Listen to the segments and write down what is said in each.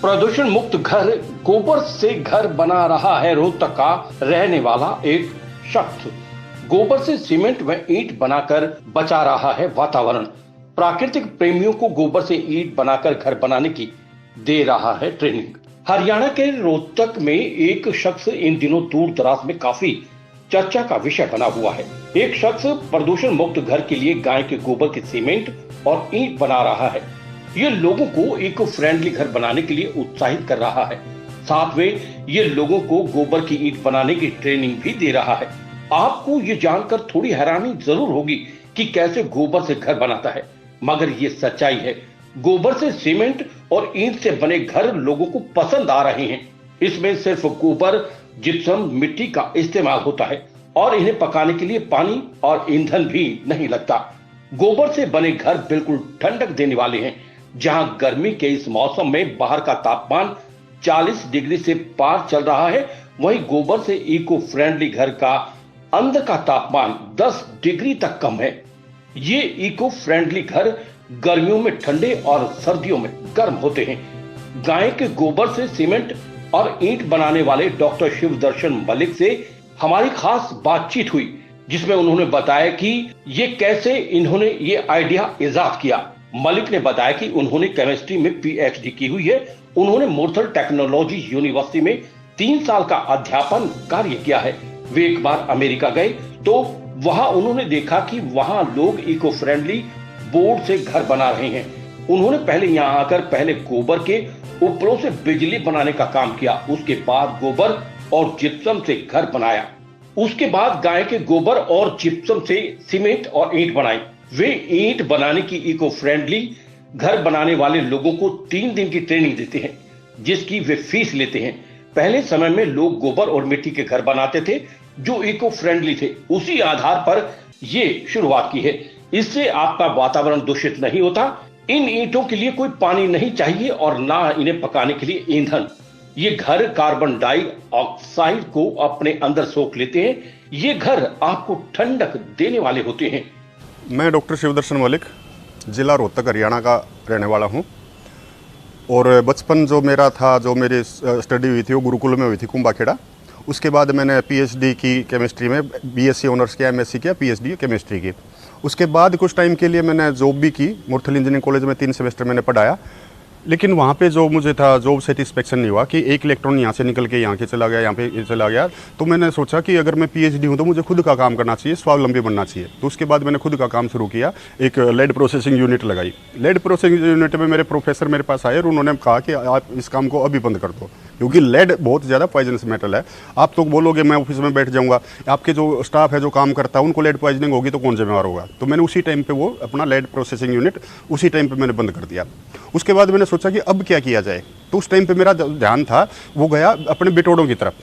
प्रदूषण मुक्त घर गोबर से घर बना रहा है रोहतक का रहने वाला एक शख्स। गोबर से सीमेंट व ईंट बनाकर बचा रहा है वातावरण। प्राकृतिक प्रेमियों को गोबर से ईंट बनाकर घर बनाने की दे रहा है ट्रेनिंग। हरियाणा के रोहतक में एक शख्स इन दिनों दूर दराज में काफी चर्चा का विषय बना हुआ है। एक शख्स प्रदूषण मुक्त घर के लिए गाय के गोबर के सीमेंट और ईंट बना रहा है। ये लोगों को इको फ्रेंडली घर बनाने के लिए उत्साहित कर रहा है। साथ में ये लोगों को गोबर की ईंट बनाने की ट्रेनिंग भी दे रहा है। आपको ये जानकर थोड़ी हैरानी जरूर होगी कि कैसे गोबर से घर बनाता है, मगर ये सच्चाई है। गोबर से सीमेंट और ईंट से बने घर लोगों को पसंद आ रहे हैं। इसमें सिर्फ गोबर, जिप्सम, मिट्टी का इस्तेमाल होता है और इन्हें पकाने के लिए पानी और ईंधन भी नहीं लगता। गोबर से बने घर बिल्कुल ठंडक देने वाले हैं। जहां गर्मी के इस मौसम में बाहर का तापमान 40 डिग्री से पार चल रहा है, वहीं गोबर से इको फ्रेंडली घर का अंदर का तापमान 10 डिग्री तक कम है। ये इको फ्रेंडली घर गर्मियों में ठंडे और सर्दियों में गर्म होते हैं। गाय के गोबर से सीमेंट और ईंट बनाने वाले डॉक्टर शिव दर्शन मलिक से हमारी खास बातचीत हुई, जिसमें उन्होंने बताया कि ये कैसे इन्होंने ये आइडिया इजाद किया। मलिक ने बताया कि उन्होंने केमिस्ट्री में पीएचडी की हुई है। उन्होंने मुरथल टेक्नोलॉजी यूनिवर्सिटी में 3 साल का अध्यापन कार्य किया है। वे एक बार अमेरिका गए तो वहां उन्होंने देखा कि वहां लोग इको फ्रेंडली बोर्ड से घर बना रहे हैं। उन्होंने पहले यहां आकर पहले गोबर के उपलों से बिजली बनाने का काम किया। उसके बाद गोबर और जिप्सम से घर बनाया। उसके बाद गाय के गोबर और जिप्सम से सीमेंट और ईंट बनाई। वे ईंट बनाने की इको फ्रेंडली घर बनाने वाले लोगों को 3 दिन की ट्रेनिंग देते हैं, जिसकी वे फीस लेते हैं। पहले समय में लोग गोबर और मिट्टी के घर बनाते थे जो इको फ्रेंडली थे। उसी आधार पर ये शुरुआत की है। इससे आपका वातावरण दूषित नहीं होता। इन ईंटों के लिए कोई पानी नहीं चाहिए और ना इन्हें पकाने के लिए ईंधन। ये घर कार्बन डाइऑक्साइड को अपने अंदर सोख लेते हैं। ये घर आपको ठंडक देने वाले होते हैं। मैं डॉक्टर शिवदर्शन मलिक, ज़िला रोहतक, हरियाणा का रहने वाला हूँ। और बचपन जो मेरा था, जो मेरी स्टडी हुई थी वो गुरुकुल में हुई थी, कुंभाखेड़ा। उसके बाद मैंने पीएचडी की केमिस्ट्री में, बीएससी ऑनर्स किया, एमएससी किया, पीएचडी केमिस्ट्री की। उसके बाद कुछ टाइम के लिए मैंने जॉब भी की। मुरथल इंजीनियरिंग कॉलेज में 3 सेमेस्टर मैंने पढ़ाया। लेकिन वहाँ पे जो मुझे था जॉब सेटिस्फेक्शन नहीं हुआ कि एक इलेक्ट्रॉन यहाँ से निकल के यहाँ के चला गया, यहाँ पे चला गया। तो मैंने सोचा कि अगर मैं पीएचडी हूँ तो मुझे खुद का काम करना चाहिए, स्वावलंबी बनना चाहिए। तो उसके बाद मैंने खुद का काम शुरू किया। एक लेड प्रोसेसिंग यूनिट लगाई। लेड प्रोसेसिंग यूनिट में मेरे प्रोफेसर मेरे पास आए और उन्होंने कहा कि आप इस काम को अभी बंद कर दो, क्योंकि लेड बहुत ज़्यादा पॉइजनस मेटल है। आप तो बोलोगे मैं ऑफिस में बैठ जाऊँगा, आपके जो स्टाफ है जो काम करता है उनको लेड पॉइजनिंग होगी तो कौन जिम्मेवार होगा। तो मैंने उसी टाइम पे वो अपना लेड प्रोसेसिंग यूनिट उसी टाइम पे मैंने बंद कर दिया। उसके बाद मैंने सोचा कि अब क्या किया जाए। तो उस टाइम पे मेरा ध्यान था वो गया अपने बिटोड़ों की तरफ।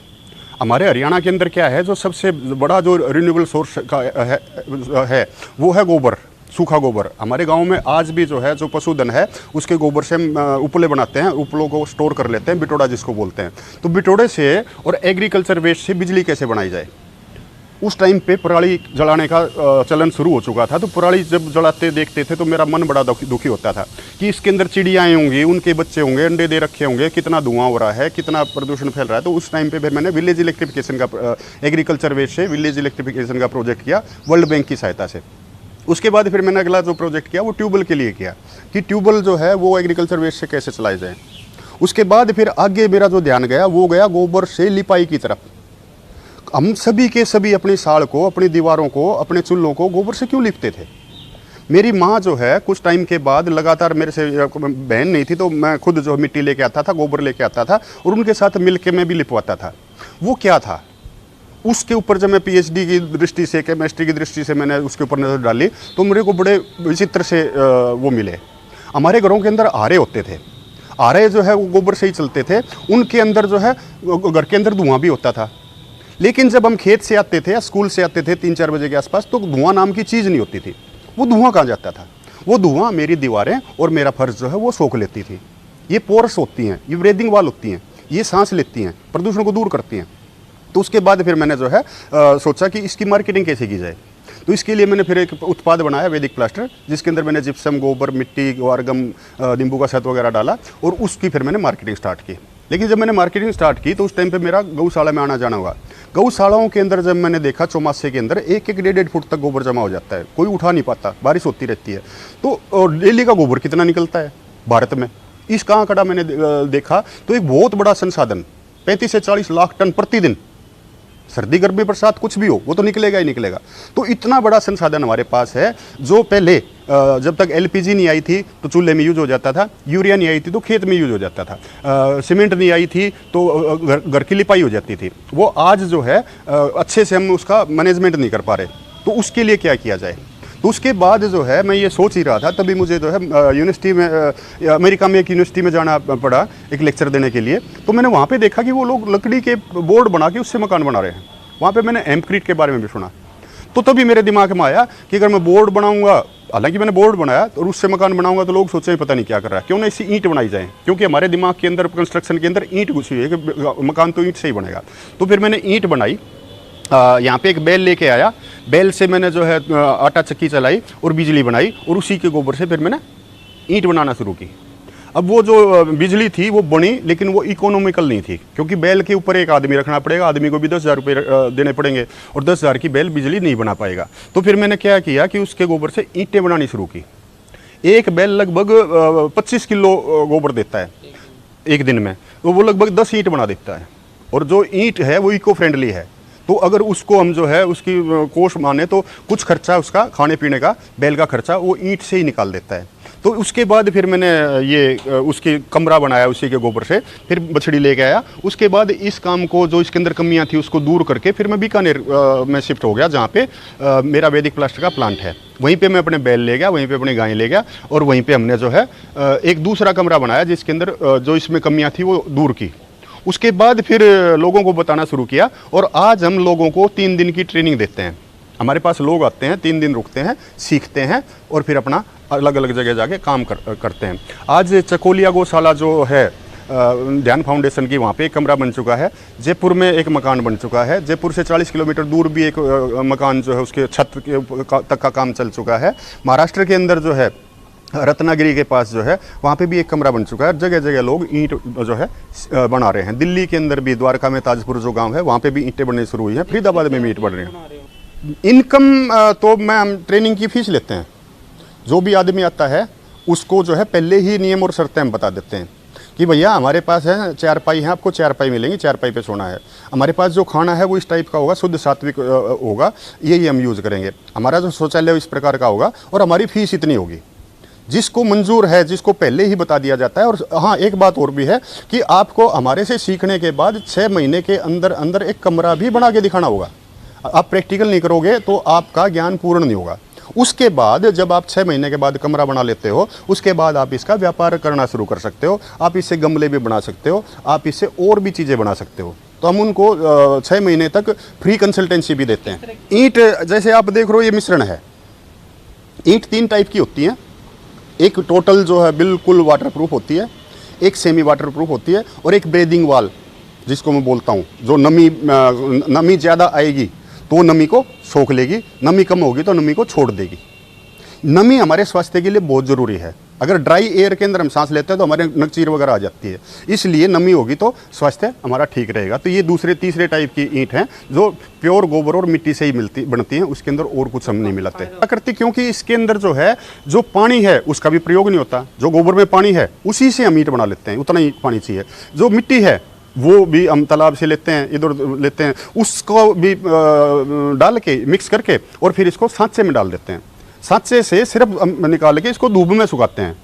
हमारे हरियाणा के अंदर क्या है, जो सबसे बड़ा जो रिन्यूएबल सोर्स का है वो है गोबर, सूखा गोबर। हमारे गांव में आज भी जो है, जो पशुधन है उसके गोबर से हम उपले बनाते हैं, उपलों को स्टोर कर लेते हैं, बिटोड़ा जिसको बोलते हैं। तो बिटोड़े से और एग्रीकल्चर वेस्ट से बिजली कैसे बनाई जाए। उस टाइम पे पराली जलाने का चलन शुरू हो चुका था। तो पराली जब जलाते देखते थे तो मेरा मन बड़ा दुखी होता था कि इसके अंदर चिड़ियाएँ होंगी, उनके बच्चे होंगे, अंडे दे रखे होंगे, कितना धुआं हो रहा है, कितना प्रदूषण फैल रहा है। तो उस टाइम पे फिर मैंने विलेज इलेक्ट्रिफिकेशन का, एग्रीकल्चर वेस्ट से विलेज इलेक्ट्रिफिकेशन का प्रोजेक्ट किया वर्ल्ड बैंक की सहायता से। उसके बाद फिर मैंने अगला जो प्रोजेक्ट किया वो ट्यूबवेल के लिए किया कि ट्यूबवेल जो है वो एग्रीकल्चर वेस्ट से कैसे चलाए जाए। उसके बाद फिर आगे मेरा जो ध्यान गया वो गया गोबर से लिपाई की तरफ। हम सभी के सभी अपनी साड़ को, अपनी दीवारों को, अपने चूल्हों को गोबर से क्यों लिपते थे। मेरी माँ जो है कुछ टाइम के बाद लगातार, मेरे से बहन नहीं थी तो मैं खुद जो मिट्टी लेके आता था, गोबर लेके आता था और उनके साथ मिल के मैं भी लिपवाता था। वो क्या था, उसके ऊपर जब मैं पीएचडी की दृष्टि से, केमिस्ट्री की दृष्टि से मैंने उसके ऊपर नज़र डाली तो मेरे को बड़े विचित्र से वो मिले। हमारे घरों के अंदर आरे होते थे। आरे जो है वो गोबर से ही चलते थे। उनके अंदर जो है घर के अंदर धुआं भी होता था। लेकिन जब हम खेत से आते थे या स्कूल से आते थे 3-4 बजे के आसपास, तो धुआं नाम की चीज़ नहीं होती थी। वो धुआं कहाँ जाता था? वो धुआं मेरी दीवारें और मेरा फर्श जो है वो सोख लेती थी। ये पोरस होती हैं, ये ब्रीदिंग वाल होती हैं, ये सांस लेती हैं, प्रदूषण को दूर करती हैं। तो उसके बाद फिर मैंने जो है सोचा कि इसकी मार्केटिंग कैसे की जाए। तो इसके लिए मैंने फिर एक उत्पाद बनाया वैदिक प्लास्टर, जिसके अंदर मैंने जिप्सम, गोबर, मिट्टी, ग्वारगम, नींबू का शहद वगैरह डाला और उसकी फिर मैंने मार्केटिंग स्टार्ट की। लेकिन जब मैंने मार्केटिंग स्टार्ट की तो उस टाइम पे मेरा गौशाला में आना जाना हुआ। गौशालाओं के अंदर जब मैंने देखा चौमासे के अंदर 1-1, 1.5 फुट तक गोबर जमा हो जाता है, कोई उठा नहीं पाता, बारिश होती रहती है। तो डेली का गोबर कितना निकलता है भारत में, इसका आंकड़ा मैंने देखा तो एक बहुत बड़ा संसाधन 35 से 40 लाख टन प्रतिदिन, सर्दी गर्मी बरसात कुछ भी हो वो तो निकलेगा ही निकलेगा। तो इतना बड़ा संसाधन हमारे पास है, जो पहले जब तक एलपीजी नहीं आई थी तो चूल्हे में यूज हो जाता था, यूरिया नहीं आई थी तो खेत में यूज हो जाता था, सीमेंट नहीं आई थी तो घर की लिपाई हो जाती थी, वो आज जो है अच्छे से हम उसका मैनेजमेंट नहीं कर पा रहे। तो उसके लिए क्या किया जाए। तो उसके बाद जो है मैं ये सोच ही रहा था, तभी मुझे जो है यूनिवर्सिटी में, अमेरिका में एक यूनिवर्सिटी में जाना पड़ा एक लेक्चर देने के लिए। तो मैंने वहाँ पे देखा कि वो लोग लकड़ी के बोर्ड बना के उससे मकान बना रहे हैं। वहाँ पे मैंने एम्पक्रीट के बारे में भी सुना। तो तभी मेरे दिमाग में आया कि अगर मैं बोर्ड बनाऊंगा, हालांकि मैंने बोर्ड बनाया और उससे मकान बनाऊंगा तो लोग सोचें पता नहीं क्या कर रहा है, क्यों ना इससे ईंट बनाई जाए, क्योंकि हमारे दिमाग के अंदर कंस्ट्रक्शन के अंदर ईंट घुसी हुई है कि मकान तो ईंट से ही बनेगा। तो फिर मैंने ईंट बनाई, यहाँ पे एक बैल लेके आया, बैल से मैंने जो है आटा चक्की चलाई और बिजली बनाई और उसी के गोबर से फिर मैंने ईंट बनाना शुरू की। अब वो जो बिजली थी वो बनी, लेकिन वो इकोनॉमिकल नहीं थी, क्योंकि बैल के ऊपर एक आदमी रखना पड़ेगा, आदमी को भी 10,000 रुपये देने पड़ेंगे और 10,000 की बैल बिजली नहीं बना पाएगा। तो फिर मैंने क्या किया कि उसके गोबर से ईंटें बनानी शुरू की। एक बैल लगभग 25 किलो गोबर देता है एक दिन में, तो वो लगभग 10 ईंट बना देता है। और जो ईंट है वो इको फ्रेंडली है, तो अगर उसको हम जो है उसकी कोश माने तो कुछ खर्चा उसका खाने पीने का, बैल का खर्चा वो ईंट से ही निकाल देता है। तो उसके बाद फिर मैंने ये उसकी कमरा बनाया उसी के गोबर से, फिर बछड़ी लेके आया। उसके बाद इस काम को, जो इसके अंदर कमियां थी उसको दूर करके फिर मैं बीकानेर में शिफ्ट हो गया, जहाँ पे मेरा वैदिक प्लास्टर का प्लांट है। वहीं पे मैं अपने बैल ले गया, वहीं पे अपनी गाय ले गया और वहीं पे हमने जो है एक दूसरा कमरा बनाया, जिसके अंदर जो इसमें कमियाँ थी वो दूर की। उसके बाद फिर लोगों को बताना शुरू किया और आज हम लोगों को 3 दिन की ट्रेनिंग देते हैं। हमारे पास लोग आते हैं, 3 दिन रुकते हैं, सीखते हैं और फिर अपना अलग अलग जगह जाके काम करते हैं। आज चकोलिया गौशाला जो है ध्यान फाउंडेशन की, वहाँ पे एक कमरा बन चुका है। जयपुर में एक मकान बन चुका है। जयपुर से 40 किलोमीटर दूर भी एक मकान जो है उसके छत तक का काम चल चुका है। महाराष्ट्र के अंदर जो है रत्नागिरी के पास जो है वहाँ पे भी एक कमरा बन चुका है। जगह जगह लोग ईंट जो है बना रहे हैं। दिल्ली के अंदर भी द्वारका में ताजपुर जो गांव है वहाँ पे भी ईंटें बननी शुरू हुई हैं। फरीदाबाद में भी ईंट बन रहे हैं। इनकम तो मैं हम ट्रेनिंग की फीस लेते हैं। जो भी आदमी आता है उसको जो है पहले ही नियम और शर्तें हम बता देते हैं कि भैया हमारे पास है 4 पाई हैं, आपको 4 पाई मिलेंगी, 4 पाई पे सोना है। हमारे पास जो खाना है वो इस टाइप का होगा, शुद्ध सात्विक होगा, यही हम यूज़ करेंगे। हमारा जो शौचालय इस प्रकार का होगा और हमारी फीस इतनी होगी। जिसको मंजूर है, जिसको पहले ही बता दिया जाता है। और हाँ, एक बात और भी है कि आपको हमारे से सीखने के बाद 6 महीने के अंदर अंदर एक कमरा भी बना के दिखाना होगा। आप प्रैक्टिकल नहीं करोगे तो आपका ज्ञान पूर्ण नहीं होगा। उसके बाद जब आप 6 महीने के बाद कमरा बना लेते हो, उसके बाद आप इसका व्यापार करना शुरू कर सकते हो। आप इससे गमले भी बना सकते हो, आप इससे और भी चीज़ें बना सकते हो। तो हम उनको 6 महीने तक फ्री कंसल्टेंसी भी देते हैं। ईंट जैसे आप देख रहे हो, ये मिश्रण है। ईंट 3 टाइप की होती हैं। एक टोटल जो है बिल्कुल वाटरप्रूफ होती है, एक सेमी वाटरप्रूफ होती है और एक ब्रीदिंग वाल जिसको मैं बोलता हूँ। जो नमी ज़्यादा आएगी तो नमी को सोख लेगी, नमी कम होगी तो नमी को छोड़ देगी। नमी हमारे स्वास्थ्य के लिए बहुत ज़रूरी है। अगर ड्राई एयर के अंदर हम सांस लेते हैं तो हमारे नकचीर वगैरह आ जाती है, इसलिए नमी होगी तो स्वास्थ्य हमारा ठीक रहेगा। तो ये दूसरे तीसरे टाइप की ईंट हैं जो प्योर गोबर और मिट्टी से ही बनती हैं। उसके अंदर और कुछ हम नहीं मिलाते प्रकृति, क्योंकि इसके अंदर जो है जो पानी है उसका भी प्रयोग नहीं होता। जो गोबर में पानी है उसी से हम ईंट बना लेते हैं, उतना ही पानी चाहिए। जो मिट्टी है वो भी हम तालाब से लेते हैं, इधर लेते हैं, उसको भी डाल के मिक्स करके और फिर इसको सांचे में डाल देते हैं। सांचे से सिर्फ निकाल के इसको धूप में सुखाते हैं।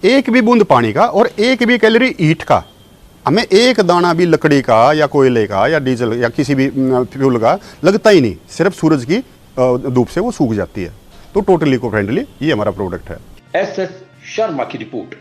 एक भी बूंद पानी का और एक भी कैलोरी ईंट का, हमें एक दाना भी लकड़ी का या कोयले का या डीजल या किसी भी फ्यूल का लगता ही नहीं। सिर्फ सूरज की धूप से वो सूख जाती है। तो टोटली इको फ्रेंडली ये हमारा प्रोडक्ट है। SS शर्मा की रिपोर्ट।